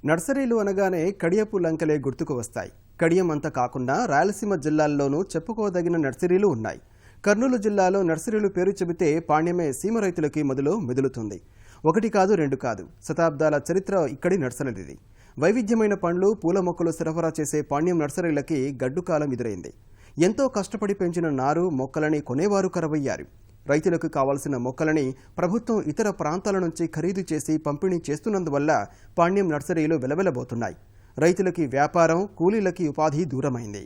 నర్సరీలు అనగానే కడియపు లంకలే గుర్తుకు వస్తాయి. కడియం అంతా కాకుండా రాయలసీమ జిల్లాల్లోనూ చెప్పుకోదగిన నర్సరీలు ఉన్నాయి. కర్నూలు జిల్లాలో నర్సరీలు పేరు చెబితే పాణ్యమే సీమ రైతులకి మొదలు మెదులుతుంది. ఒకటి కాదు, రెండు కాదు, శతాబ్దాల చరిత్ర ఇక్కడి నర్సరీది. వైవిధ్యమైన పండ్లు, పూల మొక్కలు సరఫరా చేసే పాణ్యం నర్సరీలకి గడ్డుకాలం ఎదురైంది. ఎంతో కష్టపడి పెంచిన నారు, మొక్కలని కొనేవారు కరవయ్యారు. రైతులకు కావాల్సిన మొక్కలని ప్రభుత్వం ఇతర ప్రాంతాల నుంచి ఖరీదు చేసి పంపిణీ చేస్తున్నందువల్ల పాణ్యం నర్సరీలు వెలవెలబోతున్నాయి. రైతులకి వ్యాపారం, కూలీలకి ఉపాధి దూరమైంది.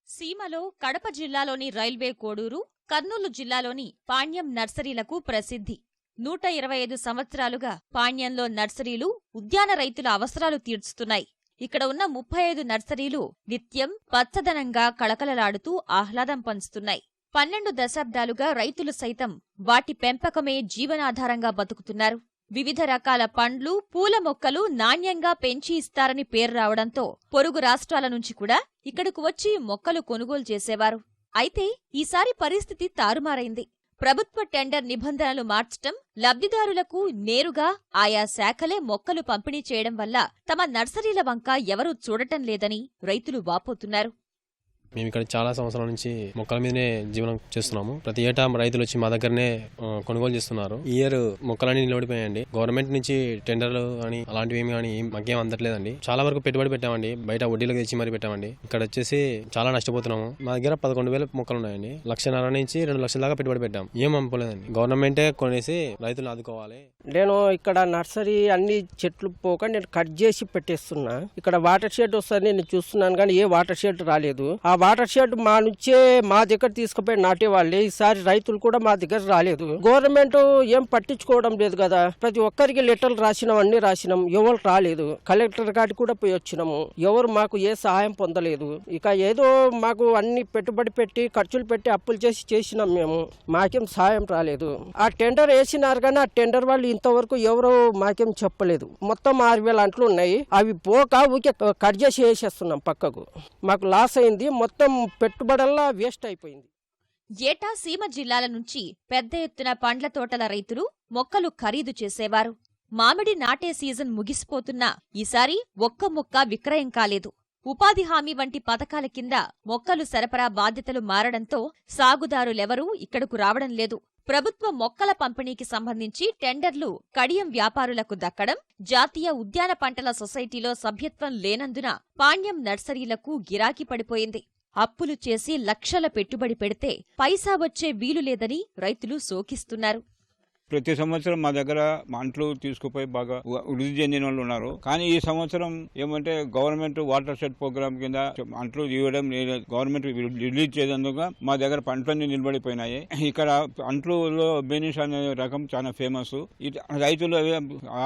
సీమలో కడప జిల్లాలోని రైల్వే కోడూరు, కర్నూలు జిల్లాలోని పాణ్యం నర్సరీలకు ప్రసిద్ధి. 125 సంవత్సరాలుగా పాణ్యంలో నర్సరీలు ఉద్యాన రైతుల అవసరాలు తీర్చుతున్నాయి. ఇక్కడ ఉన్న 35 నర్సరీలు నిత్యం పచ్చదనంగా కళకళలాడుతూ ఆహ్లాదం పంచుతున్నాయి. 12 దశాబ్దాలుగా రైతులు సైతం వాటి పెంపకమే జీవనాధారంగా బతుకుతున్నారు. వివిధ రకాల పండ్లు, పూల మొక్కలు నాణ్యంగా పెంచి ఇస్తారని పేరు రావడంతో పొరుగు రాష్ట్రాల నుంచి కూడా ఇక్కడకు వచ్చి మొక్కలు కొనుగోలు చేసేవారు. అయితే ఈసారి పరిస్థితి తారుమారైంది. ప్రభుత్వ టెండర్ నిబంధనలు మార్చటం, లబ్ధిదారులకు నేరుగా ఆయా శాఖలే మొక్కలు పంపిణీ చేయడం వల్ల తమ నర్సరీల వంక ఎవరూ చూడటం లేదని రైతులు వాపోతున్నారు. మేము ఇక్కడ చాలా సంవత్సరాల నుంచి మొక్కల మీదనే జీవనం చేస్తున్నాము. ప్రతి ఏటా రైతులు వచ్చి మా దగ్గరనే కొనుగోలు చేస్తున్నారు. ఈ ఇయర్ మొక్కలన్నీ నిలబడిపోయాయండి. గవర్నమెంట్ నుంచి టెండర్లు అని అలాంటివి ఏమి కానీ మాకేం అందట్లేదండి. చాలా వరకు పెట్టుబడి పెట్టామండి, బయట వడ్డీలకు తెచ్చి మరీ పెట్టామండి. ఇక్కడ వచ్చేసి చాలా నష్టపోతున్నాము. మా దగ్గర 11,000 మొక్కలు ఉన్నాయండి. 1,50,000 నుంచి 2 లక్షల దాకా పెట్టుబడి పెట్టాం. ఏం అమ్ముకోలేదండి. గవర్నమెంటే కొనేసి రైతులు ఆదుకోవాలి. నేను ఇక్కడ నర్సరీ అన్ని చెట్లు పోక నేను కట్ చేసి పెట్టేస్తున్నా. ఇక్కడ వాటర్ షెడ్ వస్తుంది నేను చూస్తున్నాను, కానీ ఏ వాటర్ షెడ్ రాలేదు. ఆ వాటర్ షెడ్ మా నుంచే మా దగ్గర తీసుకుపోయి నాటేవాళ్ళే. ఈసారి రైతులు కూడా మా దగ్గర రాలేదు. గవర్నమెంట్ ఏం పట్టించుకోవడం లేదు కదా. ప్రతి ఒక్కరికి లెటర్లు రాసినాం, అన్ని రాసినాం, ఎవరు రాలేదు. కలెక్టర్ గారికి కూడా పోయి వచ్చినాము, ఎవరు మాకు ఏ సహాయం పొందలేదు. ఇక ఏదో మాకు అన్ని పెట్టుబడి పెట్టి ఖర్చులు పెట్టి అప్పులు చేసి చేసినాం మేము, మాకేం సహాయం రాలేదు. ఆ టెండర్ వేసినారు కానీ ఆ టెండర్ వాళ్ళు ఇంతవరకు ఎవరు మాకేం చెప్పలేదు. మొత్తం 6,000 అంట్లు ఉన్నాయి. అవి పోక ఊకే కట్ చేసి వేసేస్తున్నాం పక్కకు. మాకు లాస్ అయింది. మొత్తం పెట్టుబడల్లా వేస్ట్ అయిపోయింది. ఏటా సీమ జిల్లాల నుంచి పెద్ద ఎత్తున పండ్ల తోటల రైతులు మొక్కలు ఖరీదు చేసేవారు. మామిడి నాటే సీజన్ ముగిసిపోతున్నా ఈసారి ఒక్క మొక్క విక్రయం కాలేదు. ఉపాధి హామీ వంటి పథకాల కింద మొక్కలు సరఫరా బాధ్యతలు మారడంతో సాగుదారులెవరూ ఇక్కడకు రావడం లేదు. ప్రభుత్వ మొక్కల పంపిణీకి సంబంధించి టెండర్లు కడియం వ్యాపారులకు దక్కడం, జాతీయ ఉద్యాన పంటల సొసైటీలో సభ్యత్వం లేనందున పాణ్యం నర్సరీలకు గిరాకీ పడిపోయింది. అప్పులు చేసి లక్షల పెట్టుబడి పెడితే పైసా వచ్చే వీలు లేదని రైతులు శోకిస్తున్నారు. ప్రతి సంవత్సరం మా దగ్గర అంట్లు తీసుకుపోయి బాగా వృద్ధి చెందిన వాళ్ళు ఉన్నారు. కానీ ఈ సంవత్సరం ఏమంటే గవర్నమెంట్ వాటర్ షెడ్ ప్రోగ్రామ్ కింద అంట్లు ఇవ్వడం గవర్నమెంట్ రిలీజ్ చేసేందుకు మా దగ్గర పంటలన్నీ నిలబడిపోయినాయి. ఇక్కడ అంట్లులో బెనిష్ అనే రకం చాలా ఫేమస్. రైతులు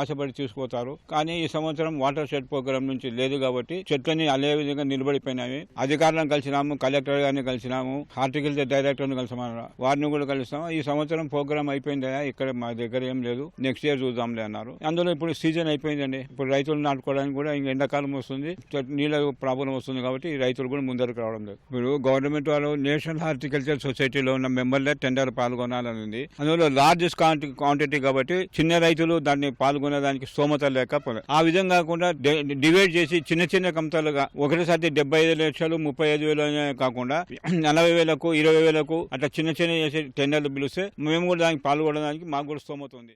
ఆశపడి తీసుకుపోతారు. కానీ ఈ సంవత్సరం వాటర్ షెడ్ ప్రోగ్రామ్ నుంచి లేదు కాబట్టి చెట్లన్నీ అదే విధంగా నిలబడిపోయినాయి. అధికారులను కలిసినాము, కలెక్టర్ గారిని కలిసినాము, హార్టికల్చర్ డైరెక్టర్ని కలిసాము, వారిని కూడా కలిసాము. ఈ సంవత్సరం ప్రోగ్రామ్ అయిపోయిందా, ఇక్కడ మా దగ్గర ఏం లేదు, నెక్స్ట్ ఇయర్ చూద్దాంలే అన్నారు. అందులో ఇప్పుడు సీజన్ అయిపోయిందండి. ఇప్పుడు రైతులు నాటుకోవడానికి కూడా ఇంకా ఎండాకాలం వస్తుంది, నీళ్ళ ప్రాబ్లం వస్తుంది కాబట్టి రైతులు కూడా ముందరకు రావడం లేదు. ఇప్పుడు గవర్నమెంట్ వాళ్ళు నేషనల్ హార్టికల్చర్ సొసైటీలో ఉన్న మెంబర్లే టెండర్ పాల్గొనాలని ఉంది. అందులో లార్జెస్ట్ క్వాంటిటీ కాబట్టి చిన్న రైతులు దాన్ని పాల్గొనేదానికి స్తోమత లేకపోలేదు. ఆ విధంగా కాకుండా డివైడ్ చేసి చిన్న చిన్న కంపెనీలుగా ఒకటిసారి 75 లక్షలు 35,000 కాకుండా 40,000కు 20,000కు అట్లా చిన్న చిన్న చేసి టెండర్లు పిలిస్తే మేము కూడా దానికి పాల్గొనడానికి మాకు కూడా స్తోమత ఉంది.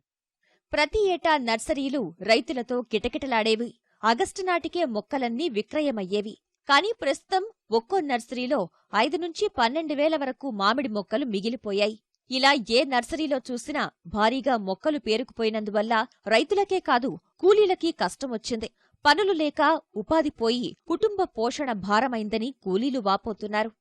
ప్రతి ఏటా నర్సరీలు రైతులతో కిటకిటలాడేవి. ఆగస్టు నాటికే మొక్కలన్నీ విక్రయమయ్యేవి. కానీ ప్రస్తుతం ఒక్కో నర్సరీలో 5 నుంచి 12,000 వరకు మామిడి మొక్కలు మిగిలిపోయాయి. ఇలా ఏ నర్సరీలో చూసినా భారీగా మొక్కలు పేరుకుపోయినందువల్ల రైతులకే కాదు కూలీలకి కష్టమొచ్చింది. పనులు లేక ఉపాధి పోయి కుటుంబ పోషణ భారమైందని కూలీలు వాపోతున్నారు.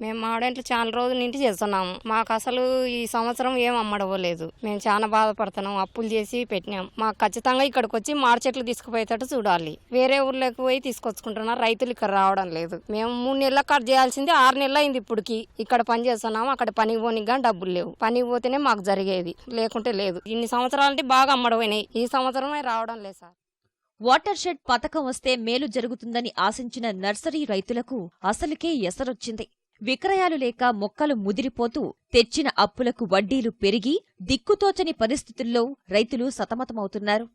మేము మామిడి చాలా రోజుల నుంచి చేస్తున్నాము. మాకు అసలు ఈ సంవత్సరం ఏం అమ్మడవలేదు. మేము చాలా బాధపడుతున్నాం. అప్పులు చేసి పెట్టినాం. మాకు ఖచ్చితంగా ఇక్కడికి వచ్చి మామిడి చెట్లు తీసుకుపోయేటట్టు చూడాలి. వేరే ఊర్లోకి పోయి తీసుకొచ్చుకుంటున్నారు. రైతులు ఇక్కడ రావడం లేదు. మేము 3 నెలలకు కట్ చేయాల్సింది 6 నెలలు అయింది. ఇప్పటికి ఇక్కడ పని చేస్తున్నాము. అక్కడ పనికి పోనికి కానీ డబ్బులు లేవు. పనికి పోతేనే మాకు జరిగేది, లేకుంటే లేదు. ఇన్ని సంవత్సరాలంటే బాగా అమ్మడమైనాయి. ఈ సంవత్సరమే రావడం లేదు సార్. వాటర్ షెడ్ పథకం వస్తే మేలు జరుగుతుందని ఆశించిన నర్సరీ రైతులకు అసలుకే ఎసరొచ్చింది. విక్రయాలు లేక మొక్కలు ముదిరిపోతూ తెచ్చిన అప్పులకు వడ్డీలు పెరిగి దిక్కుతోచని పరిస్థితుల్లో రైతులు సతమతమవుతున్నారు.